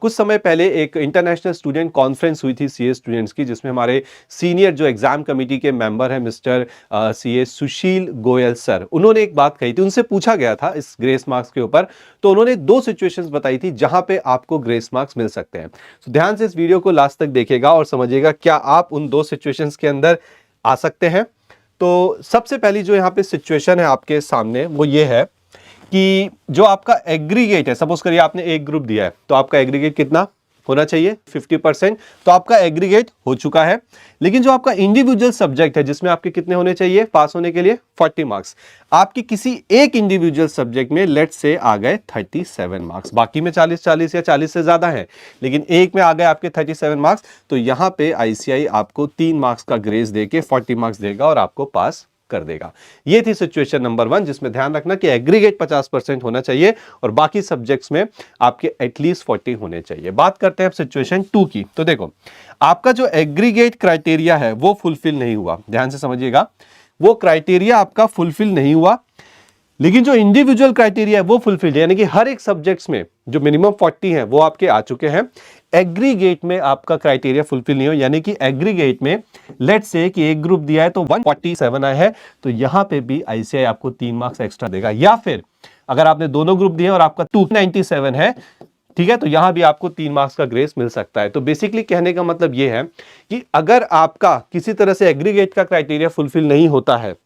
कुछ समय पहले एक इंटरनेशनल स्टूडेंट कॉन्फ्रेंस हुई थी सीए स्टूडेंट्स की, जिसमें हमारे सीनियर जो एग्जाम कमेटी के मेंबर हैं मिस्टर सीए सुशील गोयल सर, उन्होंने एक बात कही थी, उनसे पूछा गया था इस ग्रेस मार्क्स के ऊपर, तो उन्होंने दो सिचुएशंस बताई थी जहां पे आपको ग्रेस मार्क्स मिल सकते हैं। तो ध्यान से इस वीडियो को लास्ट तक देखिएगा और समझिएगा क्या आप उन दो सिचुएशंस के अंदर आ सकते हैं। तो सबसे पहली जो यहाँ पे सिचुएशन है आपके सामने वो ये है कि जो आपका एग्रीगेट है, सपोज करिए आपने एक ग्रुप दिया है, तो आपका एग्रीगेट कितना होना चाहिए 50%, तो आपका एग्रीगेट हो चुका है। लेकिन जो आपका इंडिविजुअल सब्जेक्ट है जिसमें आपके कितने होने चाहिए पास होने के लिए 40 मार्क्स, आपकी किसी एक इंडिविजुअल सब्जेक्ट में लेट्स से आ गए 37 मार्क्स, बाकी में 40 या 40 से ज्यादा है, लेकिन एक में आ गए आपके 37 मार्क्स, तो यहां पे आईसीआई आपको 3 मार्क्स का ग्रेस देके 40 मार्क्स देगा और आपको पास कर देगा। ये थी सिचुएशन नंबर 1, जिसमें ध्यान रखना कि एग्रीगेट 50% होना चाहिए और बाकी सब्जेक्ट्स में आपके एटलीस्ट 40 होने चाहिए। बात करते हैं अब सिचुएशन 2 की। तो देखो, आपका जो एग्रीगेट क्राइटेरिया है वो फुलफिल नहीं हुआ, ध्यान से समझिएगा, वो क्राइटेरिया आपका फुलफिल नहीं हुआ, लेकिन जो इंडिविजुअल क्राइटेरिया है वो फुलफिल्ड है, यानी कि हर एक सब्जेक्ट्स में जो मिनिमम 40 है वो आपके आ चुके हैं। एग्रीगेट में आपका क्राइटेरिया फुलफिल नहीं हो, यानी कि एग्रीगेट में लेट्स से कि एक ग्रुप दिया है तो 147 आया है, तो यहां पे भी आईसीआई आपको 3 मार्क्स एक्स्ट्रा देगा। या फिर अगर आपने दोनों ग्रुप दिए और आपका 297 है, ठीक है, तो यहां भी आपको 3 मार्क्स का ग्रेस मिल सकता है। तो बेसिकली कहने का मतलब यह है कि अगर आपका किसी तरह से एग्रीगेट का क्राइटेरिया फुलफिल नहीं होता है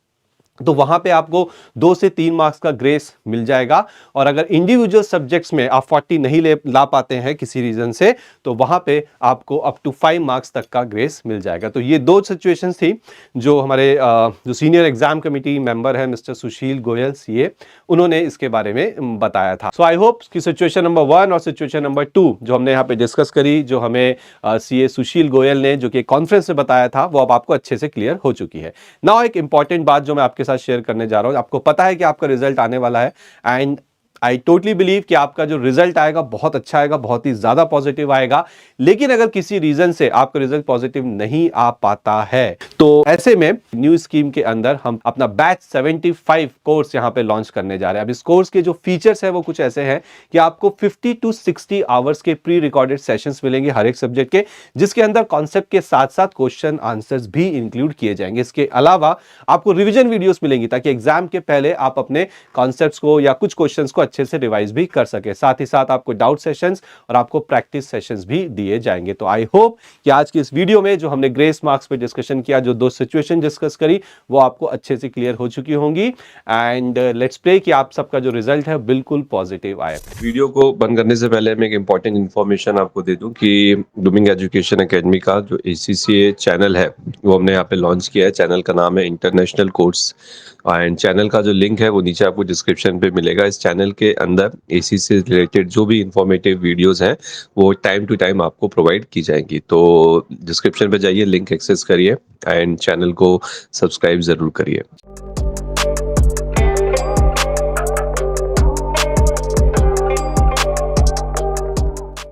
तो वहां पे आपको 2 से 3 मार्क्स का ग्रेस मिल जाएगा, और अगर इंडिविजुअल सब्जेक्ट्स में आप 40 नहीं ला पाते हैं किसी रीजन से, तो वहां पे आपको अप टू 5 मार्क्स तक का ग्रेस मिल जाएगा। तो ये दो सिचुएशंस थी जो हमारे जो सीनियर एग्जाम कमेटी मेंबर है मिस्टर सुशील गोयल सीए, उन्होंने इसके बारे में बताया था। सो आई होप कि सिचुएशन नंबर 1 और सिचुएशन नंबर 2 जो हमने यहाँ पे डिस्कस करी, जो हमें सीए सुशील गोयल ने जो कि कॉन्फ्रेंस में बताया था, वो अब आपको अच्छे से क्लियर हो चुकी है। नाउ एक इंपॉर्टेंट बात जो मैं आपके साथ शेयर करने जा रहा हूं, आपको पता है कि आपका रिजल्ट आने वाला है, एंड आई टोटली बिलीव कि आपका जो रिजल्ट आएगा बहुत अच्छा आएगा, बहुत ही ज्यादा पॉजिटिव आएगा। लेकिन अगर किसी रीजन से आपका रिजल्ट पॉजिटिव नहीं आ पाता है, तो ऐसे में न्यू स्कीम के अंदर हम अपना बैच 75 कोर्स यहां पे लॉन्च करने जा रहे हैं। अब इस कोर्स के जो फीचर्स है वो कुछ ऐसे हैं कि आपको 50 to 60 आवर्स के प्री रिकॉर्डेड सेशंस मिलेंगे हर एक सब्जेक्ट के, जिसके अंदर कॉन्सेप्ट के साथ साथ क्वेश्चन आंसर्स भी इंक्लूड किए जाएंगे। इसके अलावा आपको रिविजन वीडियोस मिलेंगी ताकि एग्जाम के पहले आप अपने कॉन्सेप्ट्स को या कुछ क्वेश्चंस को अच्छे से रिवाइज भी कर सके। साथ ही साथ आपको डाउट सेशंस और आपको प्रैक्टिस सेशंस भी दिए जाएंगे। तो आई होप कि आज की इस वीडियो में जो हमने ग्रेस मार्क्स पे डिस्कशन किया, जो दो सिचुएशन डिस्कस करी, वो आपको अच्छे से क्लियर हो चुकी होंगी, एंड लेट्स प्रे कि आप सबका जो रिजल्ट है बिल्कुल पॉजिटिव आए। वीडियो को बंद करने से पहले मैं एक इंपॉर्टेंट इन्फॉर्मेशन आपको दे दूं कि ब्लूमिंग एजुकेशन एकेडमी का जो ACCA चैनल है वो हमने यहाँ पे लॉन्च किया है। चैनल का नाम है इंटरनेशनल कोर्स, एंड चैनल का जो लिंक है वो नीचे आपको डिस्क्रिप्शन पे मिलेगा। इस चैनल के अंदर ACCA से रिलेटेड जो भी इंफॉर्मेटिव वीडियोस हैं वो टाइम टू टाइम आपको प्रोवाइड की जाएंगी। तो डिस्क्रिप्शन पे जाइए, लिंक एक्सेस करिए एंड चैनल को सब्सक्राइब ज़रूर करिए।